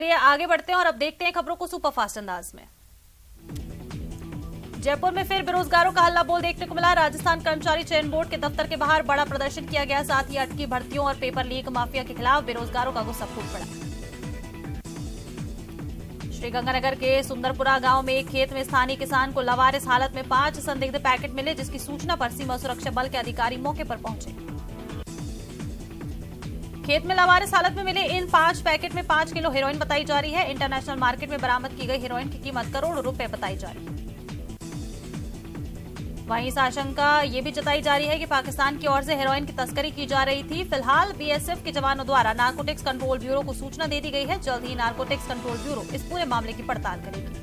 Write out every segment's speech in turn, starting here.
चलिए आगे बढ़ते हैं और अब देखते हैं खबरों को सुपरफास्ट अंदाज में। जयपुर में फिर बेरोजगारों का हल्ला बोल देखने को मिला। राजस्थान कर्मचारी चयन बोर्ड के दफ्तर के बाहर बड़ा प्रदर्शन किया गया। साथ ही अटकी भर्तियों और पेपर लीक माफिया के खिलाफ बेरोजगारों का गुस्सा फूट पड़ा। श्रीगंगानगर के सुंदरपुरा गांव में एक खेत में स्थानीय किसान को लावारिस हालत में 5 संदिग्ध पैकेट मिले, जिसकी सूचना पर सीमा सुरक्षा बल के अधिकारी मौके पर पहुंचे। खेत में लावारिस हालत में मिले इन 5 पैकेट में 5 किलो हेरोइन बताई जा रही है। इंटरनेशनल मार्केट में बरामद की गई हेरोइन की कीमत करोड़ों रुपए बताई जा रही है। वहीं इस आशंका ये भी जताई जा रही है कि पाकिस्तान की ओर से हेरोइन की तस्करी की जा रही थी। फिलहाल बीएसएफ के जवानों द्वारा नारकोटिक्स कंट्रोल ब्यूरो को सूचना दे दी गई है। जल्द ही नारकोटिक्स कंट्रोल ब्यूरो इस पूरे मामले की पड़ताल करेगी।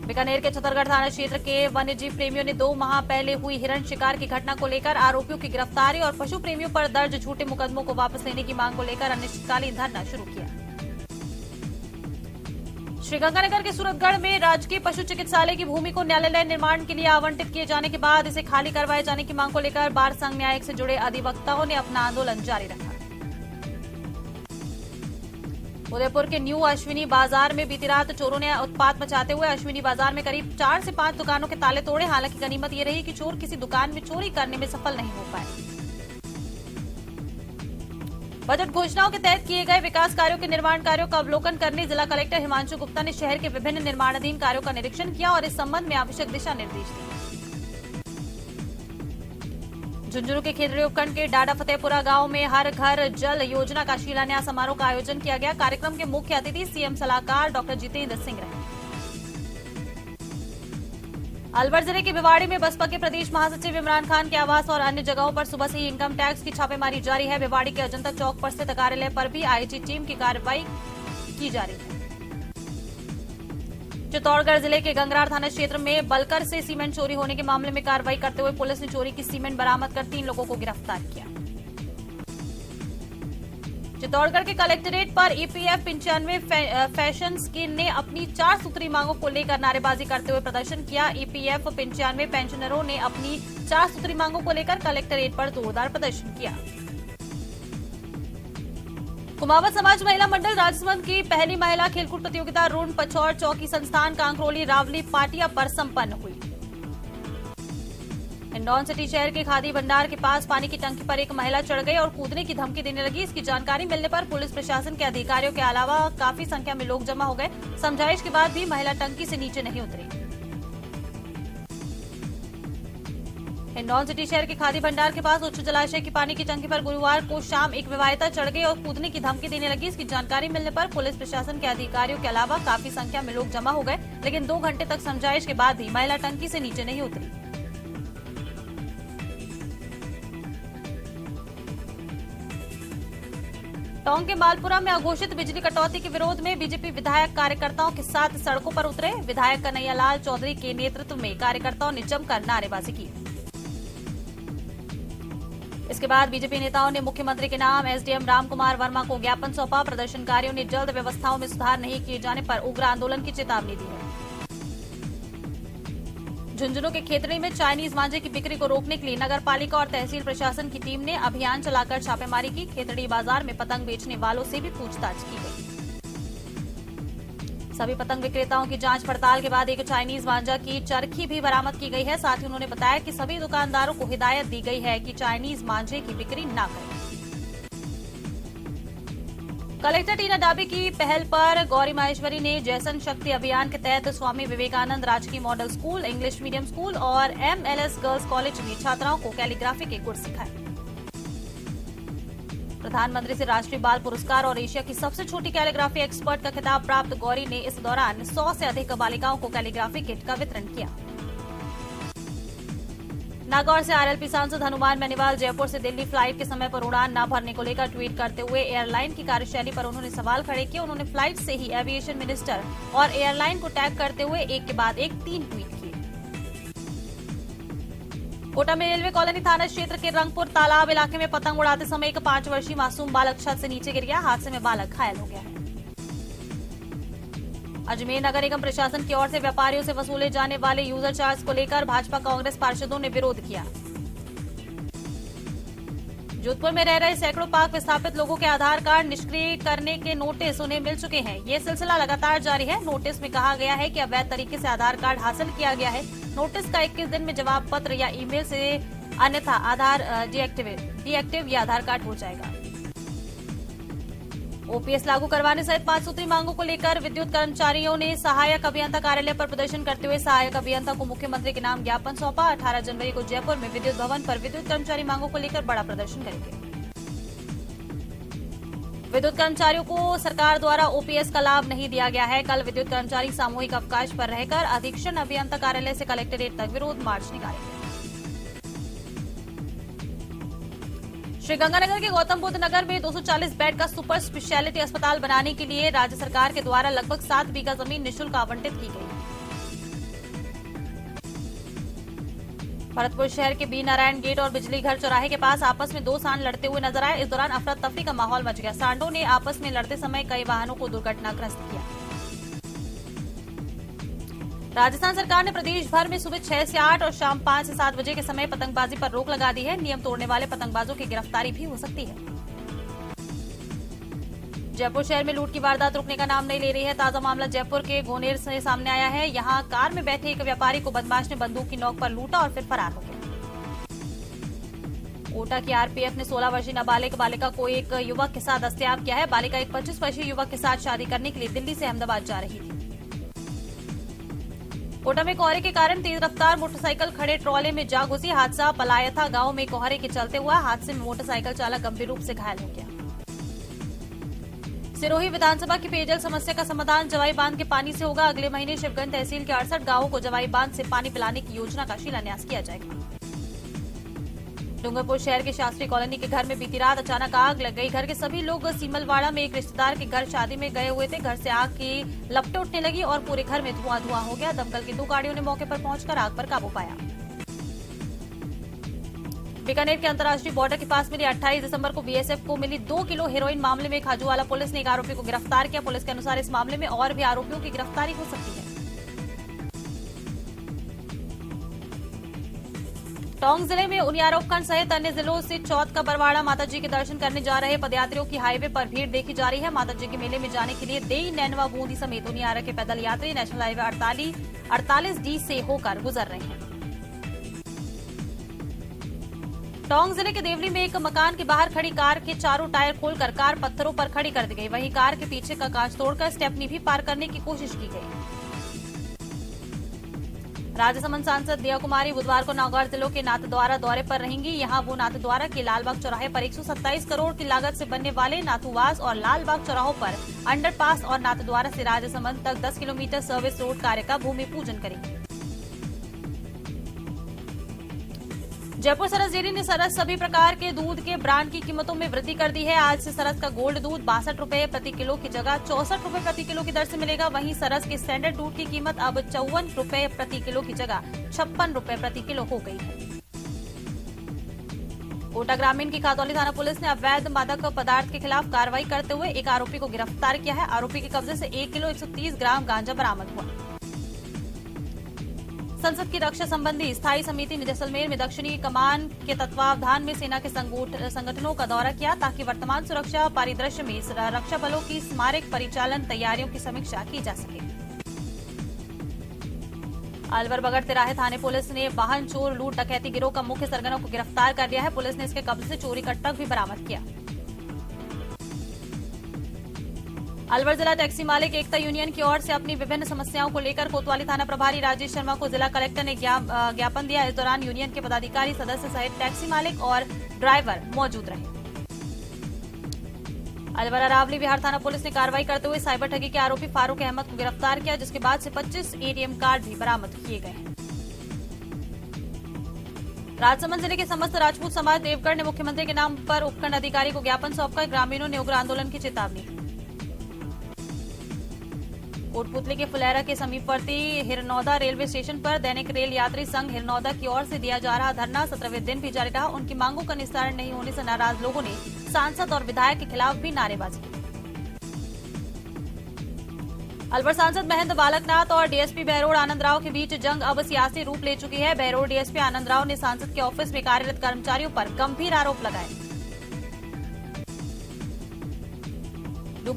बीकानेर के छतरगढ़ थाना क्षेत्र के वन्यजीव प्रेमियों ने 2 माह पहले हुई हिरण शिकार की घटना को लेकर आरोपियों की गिरफ्तारी और पशु प्रेमियों पर दर्ज झूठे मुकदमों को वापस लेने की मांग को लेकर अनिश्चितकालीन धरना शुरू किया। श्रीगंगानगर के सूरतगढ़ में राजकीय पशु चिकित्सालय की भूमि को न्यायालय निर्माण के लिए आवंटित किए जाने के बाद इसे खाली करवाए जाने की मांग को लेकर बार संघ न्यायिक से जुड़े अधिवक्ताओं ने अपना आंदोलन जारी रखा। उदयपुर के न्यू अश्विनी बाजार में बीती रात चोरों ने उत्पात मचाते हुए अश्विनी बाजार में करीब 4 से 5 दुकानों के ताले तोड़े। हालांकि गनीमत ये रही कि चोर किसी दुकान में चोरी करने में सफल नहीं हो पाए। बजट घोषणाओं के तहत किए गए विकास कार्यों के निर्माण कार्यों का अवलोकन करने जिला कलेक्टर हिमांशु गुप्ता ने शहर के विभिन्न निर्माणाधीन कार्यों का निरीक्षण किया और इस संबंध में आवश्यक दिशा निर्देश दिए। झुंझुनू के खेतड़ी उपखंड के डाडा फतेहपुरा गांव में हर घर जल योजना का शिलान्यास समारोह का आयोजन किया गया। कार्यक्रम के मुख्य अतिथि सीएम सलाहकार डॉक्टर जितेंद्र सिंह रहे। अलवर जिले के भिवाड़ी में बसपा के प्रदेश महासचिव इमरान खान के आवास और अन्य जगहों पर सुबह से ही इनकम टैक्स की छापेमारी जारी है। भिवाड़ी के अजंता चौक पर स्थित कार्यालय पर भी आईजी टीम की कार्रवाई की जा रही है। चित्तौड़गढ़ जिले के गंगरार थाना क्षेत्र में बलकर से सीमेंट चोरी होने के मामले में कार्रवाई करते हुए पुलिस ने चोरी की सीमेंट बरामद कर 3 लोगों को गिरफ्तार किया। चित्तौड़गढ़ के कलेक्ट्रेट पर ईपीएफ 95 फैशन स्कीम ने अपनी 4 सूत्री मांगों को लेकर नारेबाजी करते हुए प्रदर्शन किया। ईपीएफ 95 पेंशनरों ने अपनी 4 सूत्री मांगों को लेकर कलेक्ट्रेट पर जोरदार प्रदर्शन किया। कुमावत समाज महिला मंडल राजसमंद की पहली महिला खेलकूद प्रतियोगिता रूण पचौर चौकी संस्थान कांकरोली रावली पाटिया पर संपन्न हुई। हिंडौन सिटी शहर के खादी भंडार के पास पानी की टंकी पर एक महिला चढ़ गई और कूदने की धमकी देने लगी। इसकी जानकारी मिलने पर पुलिस प्रशासन के अधिकारियों के अलावा काफी संख्या में लोग जमा हो गए। समझाइश के बाद भी महिला टंकी से नीचे नहीं उतरी। हिंडौन सिटी शहर के खादी भंडार के पास उच्च जलाशय की पानी की टंकी पर गुरुवार को शाम एक विवाहिता चढ़ गई और कूदने की धमकी देने लगी। इसकी जानकारी मिलने पर पुलिस प्रशासन के अधिकारियों के अलावा काफी संख्या में लोग जमा हो गए, लेकिन 2 घंटे तक समझाइश के बाद भी महिला टंकी से नीचे नहीं उतरी। टोंक के मालपुरा में अघोषित बिजली कटौती के विरोध में बीजेपी विधायक कार्यकर्ताओं के साथ सड़कों पर उतरे। विधायक कन्हैयालाल चौधरी के नेतृत्व में कार्यकर्ताओं ने जमकर नारेबाजी की। इसके बाद बीजेपी नेताओं ने मुख्यमंत्री के नाम एसडीएम रामकुमार वर्मा को ज्ञापन सौंपा। प्रदर्शनकारियों ने जल्द व्यवस्थाओं में सुधार नहीं किए जाने पर उग्र आंदोलन की चेतावनी दी है। झुंझुनू के खेतड़ी में चाइनीज मांझे की बिक्री को रोकने के लिए नगर पालिका और तहसील प्रशासन की टीम ने अभियान चलाकर छापेमारी की। खेतड़ी बाजार में पतंग बेचने वालों से भी पूछताछ की गई। सभी पतंग विक्रेताओं की जांच पड़ताल के बाद एक चाइनीज मांझा की चरखी भी बरामद की गई है। साथ ही उन्होंने बताया कि सभी दुकानदारों को हिदायत दी गई है कि चाइनीज मांझे की बिक्री न करें। कलेक्टर टीना डाबी की पहल पर गौरी माहेश्वरी ने जैसन शक्ति अभियान के तहत स्वामी विवेकानंद राजकीय model school, English medium school और एमएलएस गर्ल्स कॉलेज में छात्राओं को कैलीग्राफी के गुर सिखाए। प्रधानमंत्री से राष्ट्रीय बाल पुरस्कार और एशिया की सबसे छोटी कैलीग्राफी एक्सपर्ट का खिताब प्राप्त गौरी ने इस दौरान 100 से अधिक बालिकाओं को कैलीग्राफी किट का वितरण किया। नागौर से आरएलपी सांसद हनुमान बेनीवाल जयपुर से दिल्ली फ्लाइट के समय पर उड़ान न भरने को लेकर ट्वीट करते हुए एयरलाइन की कार्यशैली पर उन्होंने सवाल खड़े किए। उन्होंने फ्लाइट से ही एविएशन मिनिस्टर और एयरलाइन को टैग करते हुए एक के बाद एक 3 ट्वीट किए। कोटा में रेलवे कॉलोनी थाना क्षेत्र के रंगपुर तालाब इलाके में पतंग उड़ाते समय एक 5 वर्षीय मासूम बालक छत से नीचे गिर गया। हादसे में बालक घायल हो गया है। अजमेर नगर निगम प्रशासन की ओर से व्यापारियों से वसूले जाने वाले यूजर चार्ज को लेकर भाजपा कांग्रेस पार्षदों ने विरोध किया। जोधपुर में रह रहे सैकड़ों पाक विस्थापित लोगों के आधार कार्ड निष्क्रिय करने के नोटिस उन्हें मिल चुके हैं। ये सिलसिला लगातार जारी है। नोटिस में कहा गया है कि अवैध तरीके से आधार कार्ड हासिल किया गया है। नोटिस का 21 दिन में जवाब पत्र या ईमेल से, अन्यथा आधार डीएक्टिव या आधार कार्ड हो जाएगा। ओपीएस लागू करवाने सहित 5 सूत्री मांगों को लेकर विद्युत कर्मचारियों ने सहायक अभियंता कार्यालय पर प्रदर्शन करते हुए सहायक अभियंता को मुख्यमंत्री के नाम ज्ञापन सौंपा। 18 जनवरी को जयपुर में विद्युत भवन पर विद्युत कर्मचारी मांगों को लेकर बड़ा प्रदर्शन करेंगे। विद्युत कर्मचारियों को सरकार द्वारा ओपीएस का लाभ नहीं दिया गया है। कल विद्युत कर्मचारी सामूहिक अवकाश पर रहकर अधीक्षण अभियंता कार्यालय से कलेक्ट्रेट तक विरोध मार्च निकालेंगे। श्रीगंगानगर के गौतम बुद्ध नगर में 240 बेड का सुपर स्पेशलिटी अस्पताल बनाने के लिए राज्य सरकार के द्वारा लगभग 7 बीघा जमीन निःशुल्क आवंटित की गई। भरतपुर शहर के बी नारायण गेट और बिजली घर चौराहे के पास आपस में 2 सांड लड़ते हुए नजर आए। इस दौरान अफरा तफरी का माहौल मच गया। सांडों ने आपस में लड़ते समय कई वाहनों को दुर्घटनाग्रस्त किया। राजस्थान सरकार ने प्रदेश भर में सुबह 6 से 8 और शाम 5 से 7 बजे के समय पतंगबाजी पर रोक लगा दी है। नियम तोड़ने वाले पतंगबाजों की गिरफ्तारी भी हो सकती है। जयपुर शहर में लूट की वारदात रुकने का नाम नहीं ले रही है। ताजा मामला जयपुर के गोनेर से सामने आया है। यहां कार में बैठे एक व्यापारी को बदमाश ने बंदूक की नोक पर लूटा और फिर फरार हो गया। कोटा की आरपीएफ ने 16 वर्षीय नाबालिग बालिका को एक युवक के साथ दस्तयाब किया है। बालिका एक 25 वर्षीय युवक के साथ शादी करने के लिए दिल्ली से अहमदाबाद जा रही थी। कोटा में कोहरे के कारण तेज रफ्तार मोटरसाइकिल खड़े ट्रॉले में जा घुसी। हादसा पलायथा गांव में कोहरे के चलते हुआ। हादसे में मोटरसाइकिल चालक गंभीर रूप से घायल हो गया। सिरोही विधानसभा की पेयजल समस्या का समाधान जवाई बांध के पानी से होगा। अगले महीने शिवगंज तहसील के 68 गांवों को जवाई बांध से पानी पिलाने की योजना का शिलान्यास किया जाएगा। डूंगरपुर शहर के शास्त्री कॉलोनी के घर में बीती रात अचानक आग लग गई। घर के सभी लोग सीमलवाड़ा में एक रिश्तेदार के घर शादी में गए हुए थे। घर से आग की लपटें उठने लगी और पूरे घर में धुआं हो गया। दमकल की 2 गाड़ियों ने मौके पर पहुंचकर आग पर काबू पाया। बीकानेर के अंतर्राष्ट्रीय बॉर्डर के पास मिली 28 दिसंबर को बीएसएफ को मिली 2 किलो हेरोइन मामले में खाजूवाला पुलिस ने एक आरोपी को गिरफ्तार किया। पुलिस के अनुसार इस मामले में और भी आरोपियों की गिरफ्तारी हो सकती है। टोंक जिले में उनियारोपखंड सहित अन्य जिलों से चौथ का बरवाड़ा माताजी के दर्शन करने जा रहे पदयात्रियों की हाईवे पर भीड़ देखी जा रही है। माताजी के मेले में जाने के लिए देई, नैनवा, बूंदी समेत उनियारा के पैदल यात्री नेशनल हाईवे 48D से होकर गुजर रहे हैं। टोंक जिले के देवली में एक मकान के बाहर खड़ी कार के चारों टायर खोलकर कार पत्थरों पर खड़ी कर दी गई। वहीं कार के पीछे का कांच तोड़कर स्टेपनी भी पार करने की कोशिश की गई। राजसमंद सांसद दिया कुमारी बुधवार को नौगढ़ जिलों के नाथद्वारा दौरे पर रहेंगी। यहां वो नाथद्वारा के लालबाग चौराहे पर 127 करोड़ की लागत से बनने वाले नाथुवास और लालबाग चौराहों पर अंडरपास और नाथद्वारा से राजसमंद तक 10 किलोमीटर सर्विस रोड कार्य का भूमि पूजन करेंगी। जयपुर सरस डेयरी ने सरस सभी प्रकार के दूध के ब्रांड की कीमतों में वृद्धि कर दी है। आज से सरस का गोल्ड दूध 62 रुपए प्रति किलो की जगह 64 रुपए प्रति किलो की दर से मिलेगा। वहीं सरस के स्टैंडर्ड दूध की कीमत अब 54 रुपए प्रति किलो की जगह 56 रुपए प्रति किलो हो गई है। कोटा ग्रामीण की खातौली थाना पुलिस ने अवैध मादक पदार्थ के खिलाफ कार्रवाई करते हुए एक आरोपी को गिरफ्तार किया है। आरोपी के कब्जे से 1 किलो 130 ग्राम गांजा बरामद हुआ। संसद की रक्षा संबंधी स्थायी समिति ने जैसलमेर में दक्षिणी कमान के तत्वावधान में सेना के संगठनों का दौरा किया ताकि वर्तमान सुरक्षा परिदृश्य में रक्षा बलों की स्मारक परिचालन तैयारियों की समीक्षा की जा सके। अलवर बगड़ तिराहे थाने पुलिस ने वाहन चोर लूट डकैती गिरोह का मुख्य सरगना को गिरफ्तार कर लिया है। पुलिस ने इसके कब्जे से चोरी कट्टक भी बरामद किया। अलवर जिला टैक्सी मालिक एकता यूनियन की ओर से अपनी विभिन्न समस्याओं को लेकर कोतवाली थाना प्रभारी राजेश शर्मा को जिला कलेक्टर ने ज्ञापन दिया। इस दौरान यूनियन के पदाधिकारी, सदस्य सहित टैक्सी मालिक और ड्राइवर मौजूद रहे। अलवर अरावली विहार थाना पुलिस ने कार्रवाई करते हुए साइबर ठगी के आरोपी फारूक अहमद को गिरफ्तार किया, जिसके बाद से 25 एटीएम कार्ड भी बरामद किए गए हैं। राजसमंद जिले के समस्त राजपूत समाज देवगढ़ ने मुख्यमंत्री के नाम पर उपखंड अधिकारी को ज्ञापन सौंपकर ग्रामीणों ने उग्र आंदोलन की चेतावनी दी। कोटपुतली के फुलेरा के समीपवर्ती हिरनौदा रेलवे स्टेशन पर दैनिक रेल यात्री संघ हिरनौदा की ओर से दिया जा रहा धरना 17वें दिन भी जारी रहा। उनकी मांगों का निस्तारण नहीं होने से नाराज लोगों ने सांसद और विधायक के खिलाफ भी नारेबाजी की। अलवर सांसद महेंद्र बालकनाथ और डीएसपी बहरोड आनंद राव के बीच जंग अब सियासी रूप ले चुकी है। बहरोड डीएसपी आनंद राव ने सांसद के ऑफिस में कार्यरत कर्मचारियों पर गंभीर आरोप लगाए।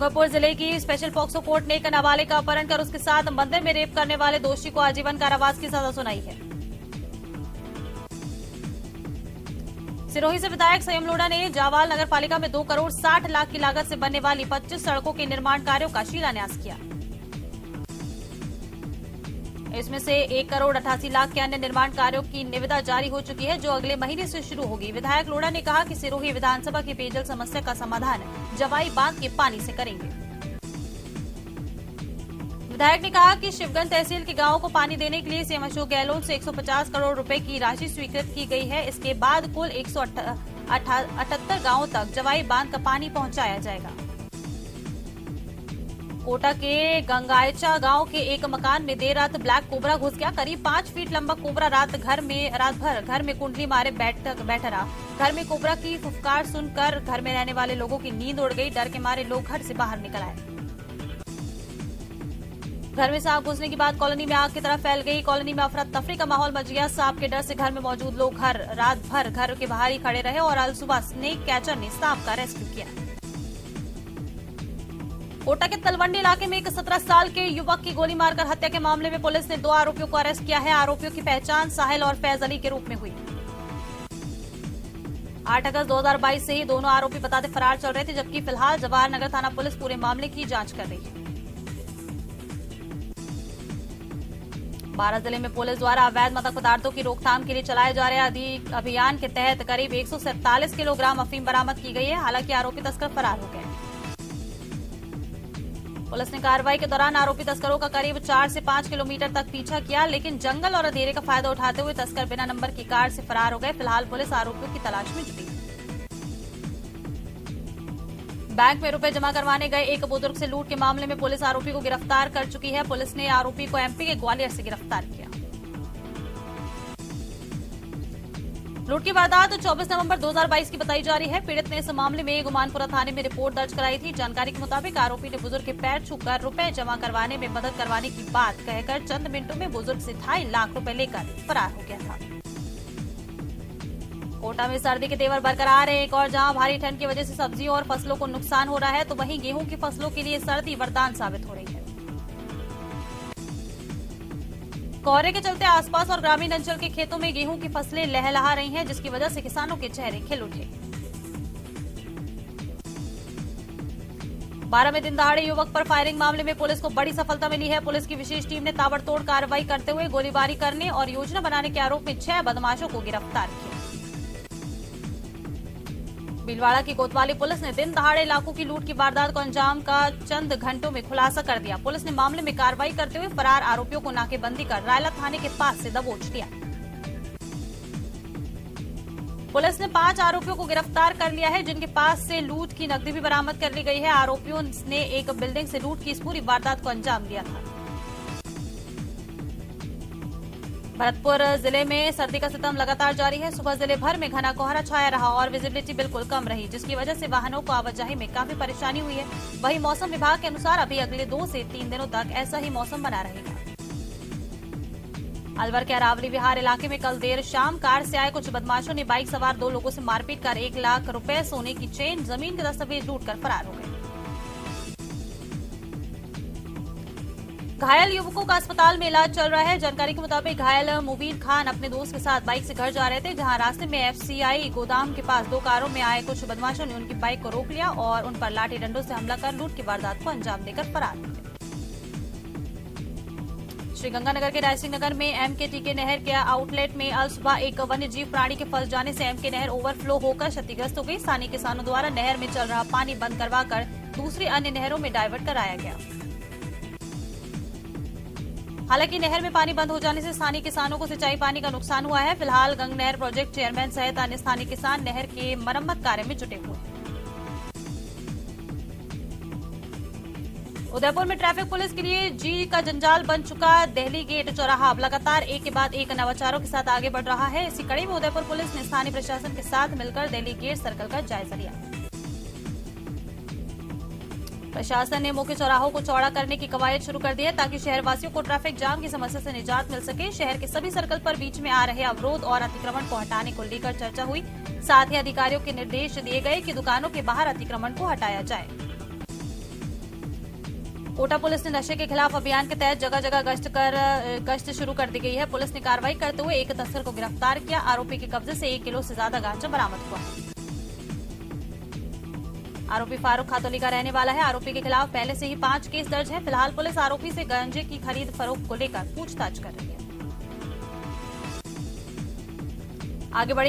डूंगरपुर जिले की स्पेशल पॉक्सो कोर्ट ने एक नाबालिग का अपहरण कर उसके साथ मंदिर में रेप करने वाले दोषी को आजीवन कारावास की सजा सुनाई है। सिरोही से विधायक संयम लोढ़ा ने जावाल नगर पालिका में 2 करोड़ 60 लाख की लागत से बनने वाली 25 सड़कों के निर्माण कार्यों का शिलान्यास किया। इसमें से 1 करोड़ 88 लाख के अन्य निर्माण कार्यों की निविदा जारी हो चुकी है, जो अगले महीने से शुरू होगी। विधायक लोढ़ा ने कहा कि सिरोही विधानसभा की पेयजल समस्या का समाधान जवाई बांध के पानी से करेंगे। विधायक ने कहा कि शिवगंज तहसील के गांवों को पानी देने के लिए सीएम अशोक गहलोत से 150 करोड़ रुपए की राशि स्वीकृत की गई है। इसके बाद कुल 178 गांवों तक जवाई बांध का पानी पहुंचाया जाएगा। कोटा के गंगायचा गांव के एक मकान में देर रात ब्लैक कोबरा घुस गया। करीब 5 फीट लंबा कोबरा रात भर घर में कुंडली मारे बैठा रहा। घर में कोबरा की फुफकार सुनकर घर में रहने वाले लोगों की नींद उड़ गई। डर के मारे लोग घर से बाहर निकल आए। घर में सांप घुसने की बात कॉलोनी में आग की तरह फैल गई। कॉलोनी में अफरा तफरी का माहौल मच गया। सांप के डर से घर में मौजूद लोग रात भर घर के बाहर ही खड़े रहे और आज सुबह स्नेक कैचर ने सांप का रेस्क्यू किया। कोटा के तलवंडी इलाके में एक 17 साल के युवक की गोली मारकर हत्या के मामले में पुलिस ने 2 आरोपियों को अरेस्ट किया है। आरोपियों की पहचान साहिल और फैज अली के रूप में हुई। 8 अगस्त 2022 से ही दोनों आरोपी बताते फरार चल रहे थे, जबकि फिलहाल जवाहर नगर थाना पुलिस पूरे मामले की जांच कर रही है। 12 जिले में पुलिस द्वारा अवैध मादक पदार्थों की रोकथाम के लिए चलाए जा रहे अभियान के तहत करीब 147 किलोग्राम अफीम बरामद की गई है। हालांकि आरोपी तस्कर फरार हो गए। पुलिस ने कार्रवाई के दौरान आरोपी तस्करों का करीब 4 से 5 किलोमीटर तक पीछा किया, लेकिन जंगल और अंधेरे का फायदा उठाते हुए तस्कर बिना नंबर की कार से फरार हो गए। फिलहाल पुलिस आरोपियों की तलाश में जुटी है। बैंक में रुपए जमा करवाने गए एक बुजुर्ग से लूट के मामले में पुलिस आरोपी को गिरफ्तार कर चुकी है। पुलिस ने आरोपी को एमपी के ग्वालियर से गिरफ्तार किया। लूट की वारदात 24 नवंबर 2022 की बताई जा रही है। पीड़ित ने इस मामले में गुमानपुरा थाने में रिपोर्ट दर्ज कराई थी। जानकारी के मुताबिक आरोपी ने बुजुर्ग के पैर छूकर रुपए जमा करवाने में मदद करवाने की बात कहकर चंद मिनटों में बुजुर्ग से 2.5 लाख रुपए लेकर फरार हो गया था। कोटा में सर्दी के तेवर बरकरार है। एक और जहां भारी ठंड की वजह से सब्जियों और फसलों को नुकसान हो रहा है, तो वहीं गेहूं की फसलों के लिए सर्दी वरदान साबित हो रही है। कोहरे के चलते आसपास और ग्रामीण अंचल के खेतों में गेहूं की फसलें लहलहा रही हैं, जिसकी वजह से किसानों के चेहरे खिल उठे। 12 में दिन दहाड़े युवक पर फायरिंग मामले में पुलिस को बड़ी सफलता मिली है। पुलिस की विशेष टीम ने ताबड़तोड़ कार्रवाई करते हुए गोलीबारी करने और योजना बनाने के आरोप में 6 बदमाशों को गिरफ्तार किया। भीलवाड़ा की कोतवाली पुलिस ने दिन दहाड़े लाखों की लूट की वारदात को अंजाम का चंद घंटों में खुलासा कर दिया। पुलिस ने मामले में कार्रवाई करते हुए फरार आरोपियों को नाकेबंदी कर रायला थाने के पास से दबोच लिया। पुलिस ने 5 आरोपियों को गिरफ्तार कर लिया है, जिनके पास से लूट की नकदी भी बरामद कर ली गई है। आरोपियों ने एक बिल्डिंग से लूट की इस पूरी वारदात को अंजाम दिया था। भरतपुर जिले में सर्दी का सितम लगातार जारी है। सुबह जिले भर में घना कोहरा छाया रहा और विजिबिलिटी बिल्कुल कम रही, जिसकी वजह से वाहनों को आवाजाही में काफी परेशानी हुई है। वहीं मौसम विभाग के अनुसार अभी अगले 2 से 3 दिनों तक ऐसा ही मौसम बना रहेगा। अलवर के अरावली विहार इलाके में कल देर शाम कार से आए कुछ बदमाशों ने बाइक सवार 2 लोगों से मारपीट कर 1 लाख रुपए, सोने की चेन, जमीन के दस्तावेज लूटकर फरार हो गए। घायल युवकों का अस्पताल में इलाज चल रहा है। जानकारी के मुताबिक घायल मुबीन खान अपने दोस्त के साथ बाइक से घर जा रहे थे, जहां रास्ते में एफसीआई गोदाम के पास 2 कारों में आए कुछ बदमाशों ने उनकी बाइक को रोक लिया और उन पर लाठी डंडों से हमला कर लूट की वारदात को अंजाम देकर फरार हो गए। श्रीगंगानगर के रायसिंह नगर में एमकेटीके नहर के आउटलेट में आज सुबह एक वन्य जीव प्राणी के फंस जाने से एमके नहर ओवरफ्लो होकर क्षतिग्रस्त हो गई। स्थानीय किसानों द्वारा नहर में चल रहा पानी बंद करवाकर दूसरी अन्य नहरों में डायवर्ट कराया गया। हालांकि नहर में पानी बंद हो जाने से स्थानीय किसानों को सिंचाई पानी का नुकसान हुआ है। फिलहाल गंग नहर प्रोजेक्ट चेयरमैन सहित अन्य स्थानीय किसान नहर के मरम्मत कार्य में जुटे हुए हैं। उदयपुर में ट्रैफिक पुलिस के लिए जी का जंजाल बन चुका दिल्ली गेट चौराहा अब लगातार एक के बाद एक नवाचारों के साथ आगे बढ़ रहा है। इसी कड़ी में उदयपुर पुलिस ने स्थानीय प्रशासन के साथ मिलकर दिल्ली गेट सर्कल का जायजा लिया। प्रशासन ने मुख्य चौराहों को चौड़ा करने की कवायद शुरू कर दी है, ताकि शहरवासियों को ट्रैफिक जाम की समस्या से निजात मिल सके। शहर के सभी सर्कल पर बीच में आ रहे अवरोध और अतिक्रमण को हटाने को लेकर चर्चा हुई। साथ ही अधिकारियों के निर्देश दिए गए कि दुकानों के बाहर अतिक्रमण को हटाया जाए। कोटा पुलिस ने नशे के खिलाफ अभियान के तहत जगह जगह गश्त शुरू कर दी गई है। पुलिस ने कार्रवाई करते हुए एक तस्कर को गिरफ्तार किया। आरोपी के कब्जे से 1 किलो से ज्यादा गांजा बरामद हुआ है। आरोपी फारूक खातौली का रहने वाला है। आरोपी के खिलाफ पहले से ही 5 केस दर्ज है। फिलहाल पुलिस आरोपी से गांजे की खरीद फरोख्त को लेकर पूछताछ कर रही है। आगे बढ़े